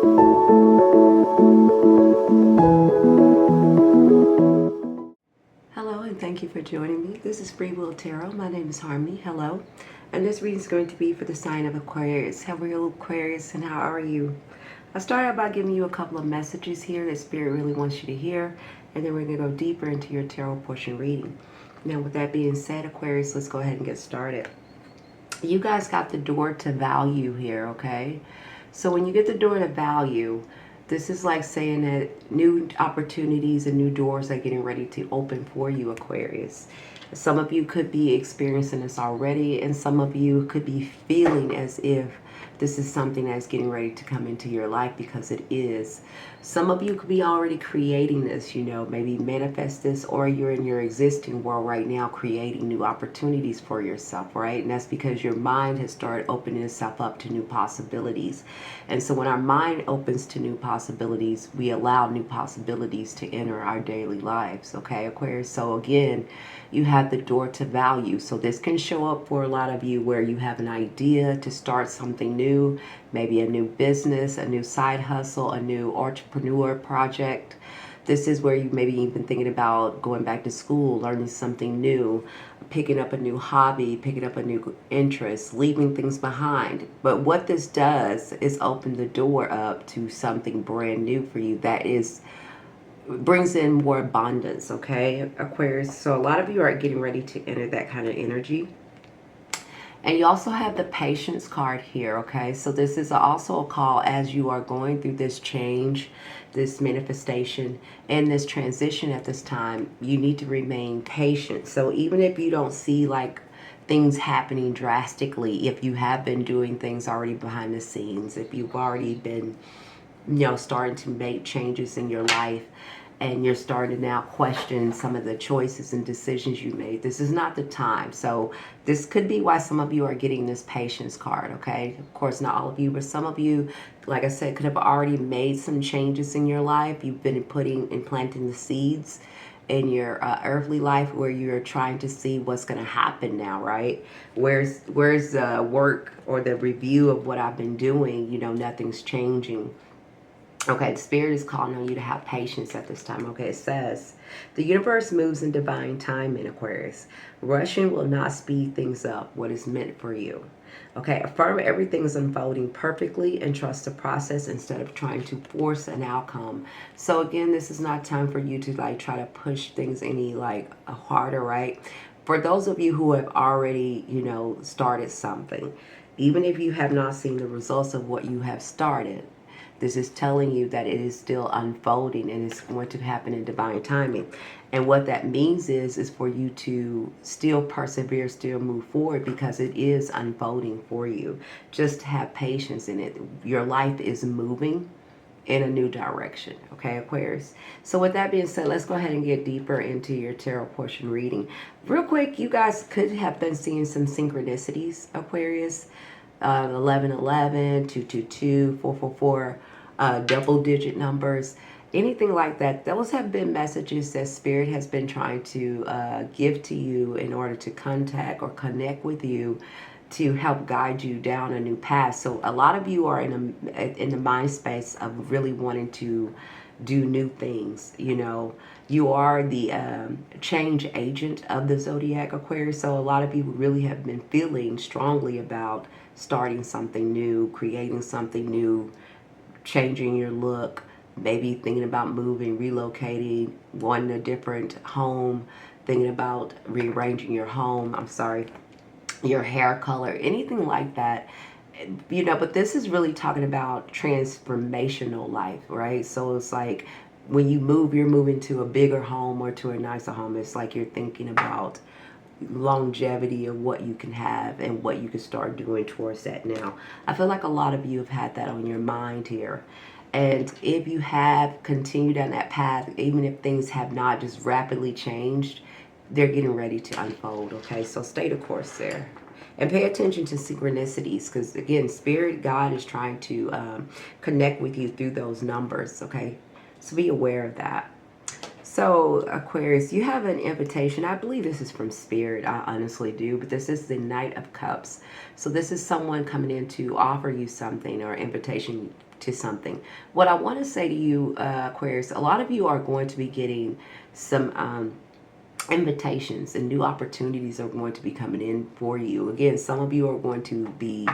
Hello, and thank you for joining me. This is Free Will Tarot. My name is Harmony. Hello. And this reading is going to be for the sign of Aquarius. How are you, Aquarius, and how are you? I started out by giving you a couple of messages here that Spirit really wants you to hear, and then we're going to go deeper into your tarot portion reading. Now, with that being said, Aquarius, let's go ahead and get started. You guys got the door to value here, okay? So when you get the door to value, this is like saying that new opportunities and new doors are getting ready to open for you, Aquarius. Some of you could be experiencing this already, and some of you could be feeling as if this is something that's getting ready to come into your life, because it is. Some of you could be already creating this, you know, maybe manifest this, or you're in your existing world right now creating new opportunities for yourself, right? And that's because your mind has started opening itself up to new possibilities. And so when our mind opens to new possibilities, we allow new possibilities to enter our daily lives, okay, Aquarius? So again, you have the door to value. So this can show up for a lot of you where you have an idea to start something new, maybe a new business, a new side hustle, a new entrepreneur project. This is where you maybe even thinking about going back to school, learning something new, picking up a new hobby, picking up a new interest, leaving things behind. But what this does is open the door up to something brand new for you that brings in more abundance, okay, Aquarius? So a lot of you are getting ready to enter that kind of energy. And you also have the patience card here, okay? So this is also a call as you are going through this change, this manifestation, and this transition at this time. You need to remain patient. So even if you don't see like things happening drastically, if you have been doing things already behind the scenes, if you've already been, you know, starting to make changes in your life, and you're starting to now question some of the choices and decisions you made, this is not the time. So this could be why some of you are getting this patience card, okay? Of course, not all of you, but some of you, like I said, could have already made some changes in your life. You've been planting the seeds in your earthly life where you're trying to see what's going to happen now, right? Where's the work or the review of what I've been doing? You know, nothing's changing. Okay, the Spirit is calling on you to have patience at this time. Okay, it says, the universe moves in divine time in Aquarius. Rushing will not speed things up, what is meant for you. Okay, affirm everything is unfolding perfectly and trust the process instead of trying to force an outcome. So again, this is not time for you to like try to push things any like harder, right? For those of you who have already, you know, started something, even if you have not seen the results of what you have started, this is telling you that it is still unfolding and it's going to happen in divine timing. And what that means is for you to still persevere, still move forward, because it is unfolding for you. Just have patience in it. Your life is moving in a new direction, okay, Aquarius? So with that being said, let's go ahead and get deeper into your tarot portion reading. Real quick, you guys could have been seeing some synchronicities, Aquarius. 1111, 222, 444, double-digit numbers, anything like that. Those have been messages that Spirit has been trying to give to you in order to contact or connect with you to help guide you down a new path. So a lot of you are in the mind space of really wanting to do new things. You know, you are the change agent of the zodiac, Aquarius. So a lot of you really have been feeling strongly about starting something new, creating something new, changing your look, maybe thinking about moving, relocating, wanting a different home, thinking about rearranging your home, your hair color, anything like that. You know, but this is really talking about transformational life, right? So it's like when you move, you're moving to a bigger home or to a nicer home. It's like you're thinking about longevity of what you can have and what you can start doing towards that now. I feel like a lot of you have had that on your mind here. And if you have continued on that path, even if things have not just rapidly changed, they're getting ready to unfold, okay? So stay the course there. And pay attention to synchronicities, because again, Spirit, God is trying to connect with you through those numbers, okay? So be aware of that. So Aquarius, you have an invitation. I believe this is from Spirit. I honestly do. But this is the Knight of Cups. So this is someone coming in to offer you something or invitation to something. What I want to say to you, Aquarius, a lot of you are going to be getting some invitations, and new opportunities are going to be coming in for you. Again, some of you are going to be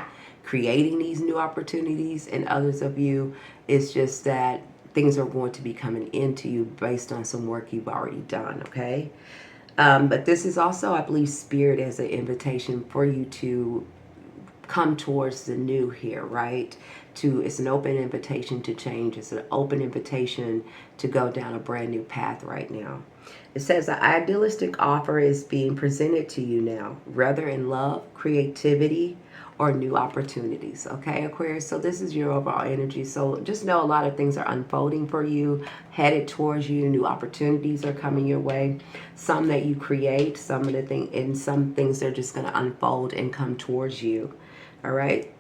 creating these new opportunities, and others of you, it's just that things are going to be coming into you based on some work you've already done, okay? But this is also, I believe, Spirit as an invitation for you to come towards the new here, right? It's an open invitation to change. It's an open invitation to go down a brand new path right now. It says the idealistic offer is being presented to you now, whether in love, creativity, or new opportunities. Okay, Aquarius? So this is your overall energy. So just know a lot of things are unfolding for you, headed towards you. New opportunities are coming your way. Some that you create, some of the things, and some things are just going to unfold and come towards you. All right?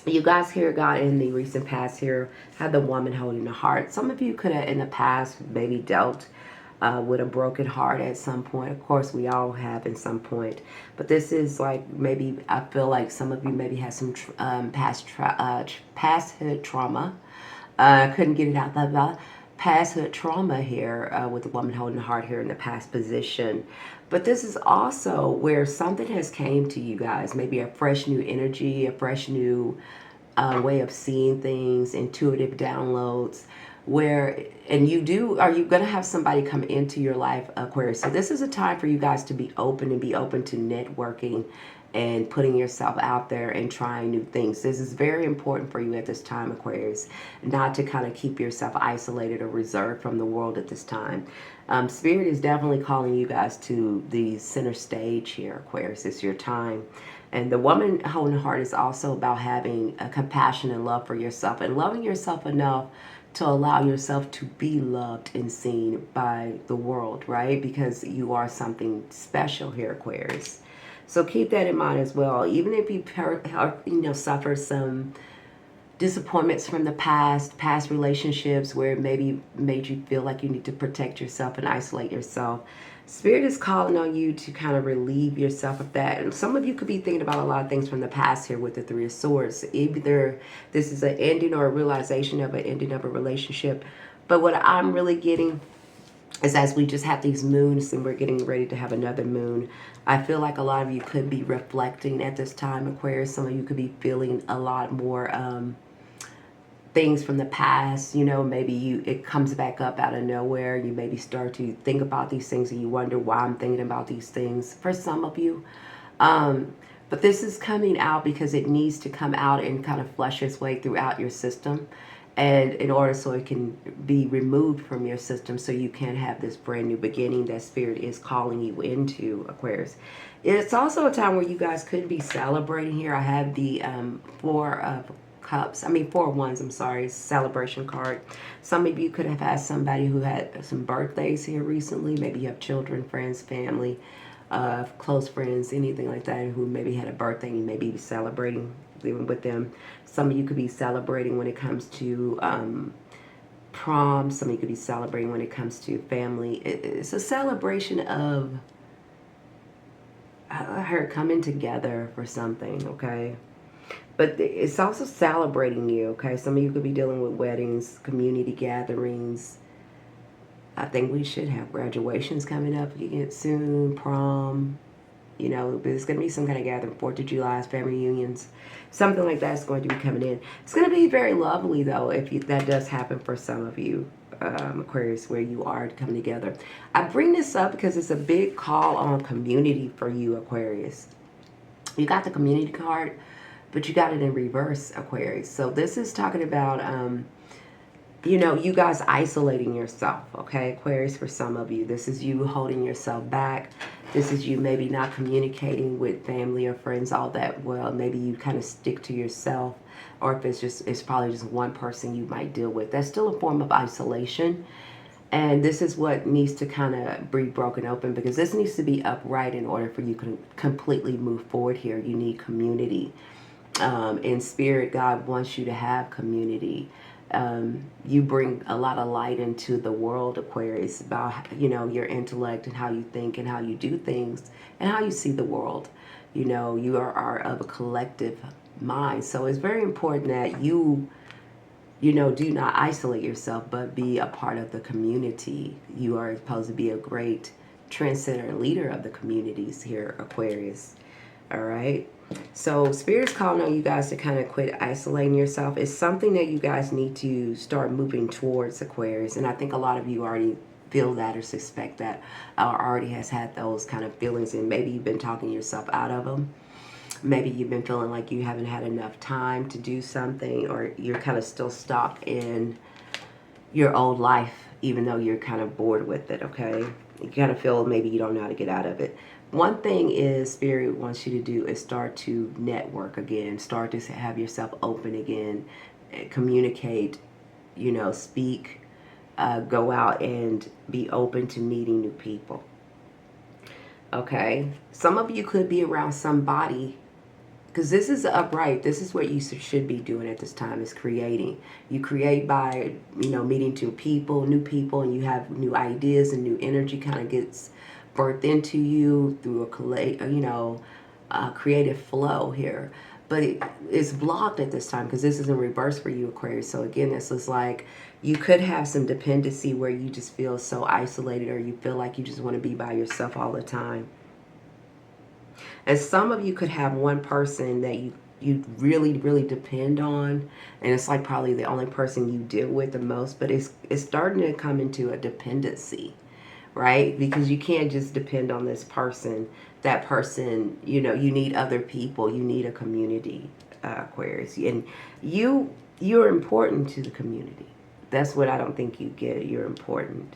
You guys here got in the recent past here, had the woman holding the heart. Some of you could have in the past maybe dealt with a broken heart at some point. Of course, we all have in some point. But this is like, maybe, I feel like some of you maybe had some past trauma. Couldn't get it out. Past trauma here with the woman holding the heart here in the past position. But this is also where something has came to you guys. Maybe a fresh new energy, a fresh new way of seeing things, intuitive downloads. And are you going to have somebody come into your life, Aquarius? So this is a time for you guys to be open and be open to networking and putting yourself out there and trying new things. This is very important for you at this time, Aquarius, not to kind of keep yourself isolated or reserved from the world at this time. Spirit is definitely calling you guys to the center stage here, Aquarius. It's your time. And the woman holding the heart is also about having a compassion and love for yourself and loving yourself enough to allow yourself to be loved and seen by the world, right? Because you are something special here, Aquarius. So keep that in mind as well. Even if you suffer some disappointments from the past relationships where it maybe made you feel like you need to protect yourself and isolate yourself, Spirit is calling on you to kind of relieve yourself of that. And some of you could be thinking about a lot of things from the past here with the Three of Swords. Either this is an ending or a realization of an ending of a relationship. But what I'm really getting is, as we just have these moons and we're getting ready to have another moon, I feel like a lot of you could be reflecting at this time, Aquarius. Some of you could be feeling a lot more things from the past. Maybe it comes back up out of nowhere. You maybe start to think about these things and you wonder why I'm thinking about these things, for some of you. But this is coming out because it needs to come out and kind of flush its way throughout your system, and in order so it can be removed from your system, so you can have this brand new beginning that Spirit is calling you into, Aquarius. It's also a time where you guys could be celebrating here. I have the Four of Wands, I'm sorry, celebration card. Some of you could have had somebody who had some birthdays here recently. Maybe you have children, friends, family, close friends, anything like that, who maybe had a birthday and you may be celebrating with them. Some of you could be celebrating when it comes to prom. Some of you could be celebrating when it comes to family. It's a celebration of her coming together for something, okay? But it's also celebrating you, okay? Some of you could be dealing with weddings, community gatherings. I think we should have graduations coming up soon, prom. But it's going to be some kind of gathering, 4th of July, family reunions. Something like that's going to be coming in. It's going to be very lovely, though, if that does happen for some of you, Aquarius, where you are coming together. I bring this up because it's a big call on community for you, Aquarius. You got the community card, but you got it in reverse, Aquarius. So this is talking about, you guys isolating yourself, okay, Aquarius, for some of you. This is you holding yourself back. This is you maybe not communicating with family or friends all that well. Maybe you kind of stick to yourself, or if it's probably just one person you might deal with. That's still a form of isolation. And this is what needs to kind of be broken open, because this needs to be upright in order for you to completely move forward here. You need community. In spirit, God wants you to have community. You bring a lot of light into the world, Aquarius, about your intellect and how you think and how you do things and how you see the world. You are of a collective mind, so it's very important that you do not isolate yourself, but be a part of the community. You are supposed to be a great trendsetter leader of the communities here, Aquarius. All right. So Spirit's calling on you guys to kind of quit isolating yourself. It's something that you guys need to start moving towards, Aquarius. And I think a lot of you already feel that or suspect that, or already has had those kind of feelings, and maybe you've been talking yourself out of them. Maybe you've been feeling like you haven't had enough time to do something, or you're kind of still stuck in your old life, even though you're kind of bored with it, okay? You kind of feel maybe you don't know how to get out of it. One thing is Spirit wants you to do is start to network again, start to have yourself open again, communicate, speak, go out and be open to meeting new people. Okay? Some of you could be around somebody, because this is upright. This is what you should be doing at this time, is creating. You create by, meeting new people, and you have new ideas, and new energy kind of gets birthed into you through a creative flow here. But it's blocked at this time because this is in reverse for you, Aquarius. So again, this is like you could have some dependency where you just feel so isolated, or you feel like you just want to be by yourself all the time. And some of you could have one person that you really, really depend on, and it's like probably the only person you deal with the most, but it's starting to come into a dependency, right? Because you can't just depend on this person. That person, you need other people. You need a community, Aquarius. And you're important to the community. That's what I don't think you get. You're important.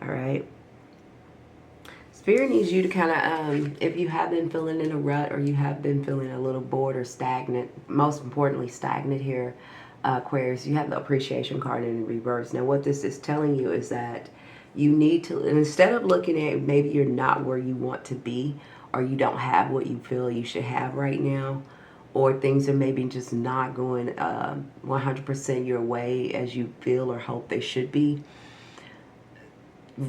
All right? Spirit needs you to kind of, if you have been feeling in a rut, or you have been feeling a little bored or stagnant, most importantly stagnant here, Aquarius, you have the appreciation card in reverse. Now what this is telling you is that you need to, instead of looking at maybe you're not where you want to be, or you don't have what you feel you should have right now, or things are maybe just not going 100% your way as you feel or hope they should be.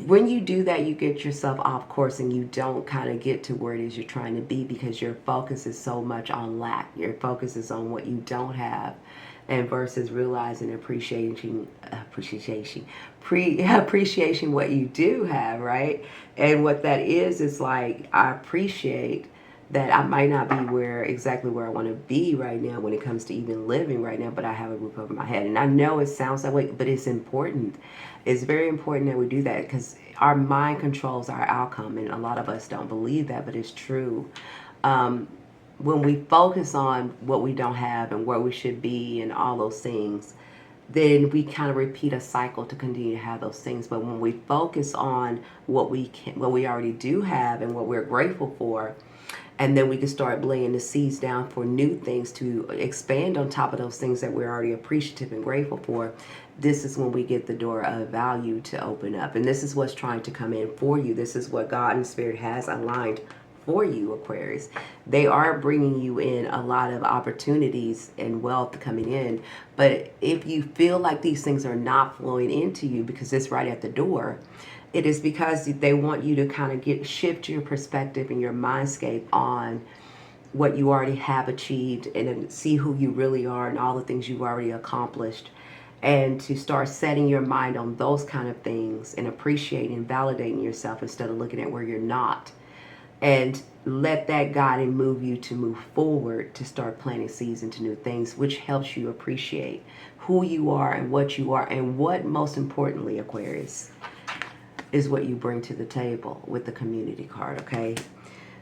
When you do that, you get yourself off course, and you don't kind of get to where it is you're trying to be, because your focus is so much on lack. Your focus is on what you don't have, and versus realizing appreciation what you do have, right? And what that is like, I appreciate that I might not be exactly where I want to be right now when it comes to even living right now, but I have a roof over my head. And I know it sounds that way, but it's important. It's very important that we do that, because our mind controls our outcome, and a lot of us don't believe that, but it's true. When we focus on what we don't have and where we should be and all those things, then we kind of repeat a cycle to continue to have those things. But when we focus on what we already do have and what we're grateful for, and then we can start laying the seeds down for new things to expand on top of those things that we're already appreciative and grateful for. This is when we get the door of value to open up. And this is what's trying to come in for you. This is what God and Spirit has aligned for you, Aquarius. They are bringing you in a lot of opportunities and wealth coming in. But if you feel like these things are not flowing into you because it's right at the door, it is because they want you to kind of shift your perspective and your mindscape on what you already have achieved, and see who you really are and all the things you've already accomplished, and to start setting your mind on those kind of things and appreciating and validating yourself instead of looking at where you're not. And let that guide and move you to move forward, to start planting seeds into new things, which helps you appreciate who you are and what most importantly, Aquarius, is what you bring to the table with the community card, okay?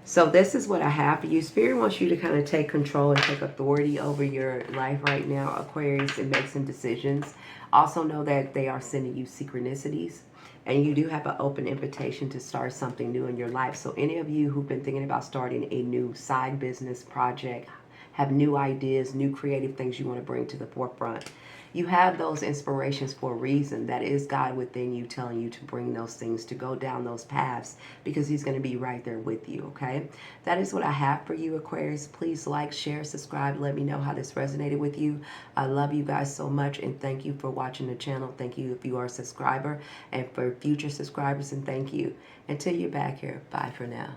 So this is what I have for you. Spirit wants you to kind of take control and take authority over your life right now, Aquarius, and make some decisions. Also know that they are sending you synchronicities, and you do have an open invitation to start something new in your life. So any of you who've been thinking about starting a new side business project, have new ideas, new creative things you want to bring to the forefront, you have those inspirations for a reason. That is God within you telling you to bring those things, to go down those paths, because he's going to be right there with you, okay? That is what I have for you, Aquarius. Please like, share, subscribe. Let me know how this resonated with you. I love you guys so much, and thank you for watching the channel. Thank you if you are a subscriber, and for future subscribers, and thank you. Until you're back here, bye for now.